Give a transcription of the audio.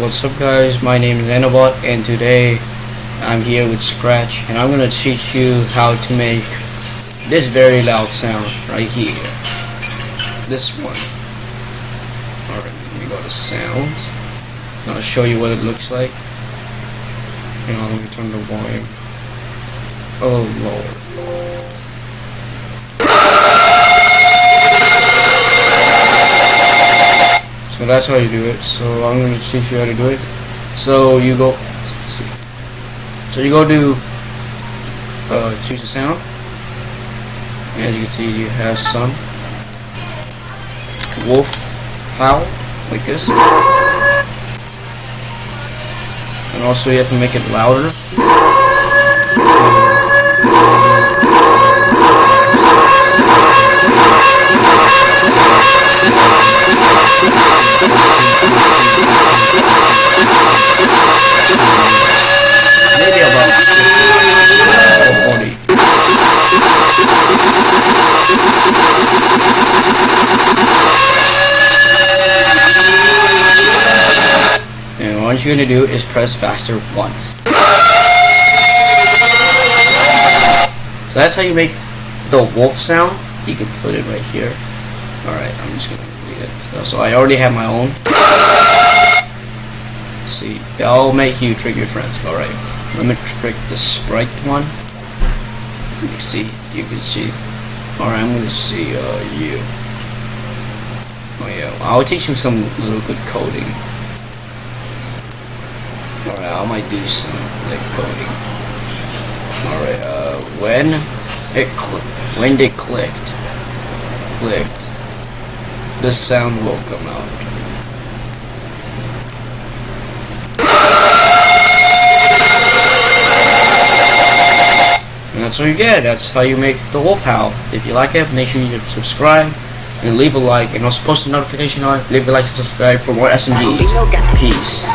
What's up guys, my name is Anobot and today I'm here with Scratch and I'm gonna teach you how to make this very loud sound right here. This one. Alright, let me go to sounds. I'll show you what it looks like. Hang on, let me turn the volume. Oh lord. So that's how you do it. So I'm going to teach you how to do it. So you go. Let's see. So you go to choose a sound. As you can see, you have some wolf howl like this, and also you have to make it louder. Maybe about 40. And what you're going to do is press faster once. So that's how you make the wolf sound. You can put it right here. Alright, I'm just going to read it. So I already have my own. See, that'll make you trick your friends. Alright, let me trick the sprite one. You can see. Alright, I'm gonna see you. Oh yeah, I'll teach you some little good coding. Alright, I might do some like coding. Alright, when they clicked, the sound will come out. And that's what you get. That's how you make the wolf howl. If you like it, make sure you subscribe and leave a like, and also post a notification on. Leave a like and subscribe for more SMGs. Peace.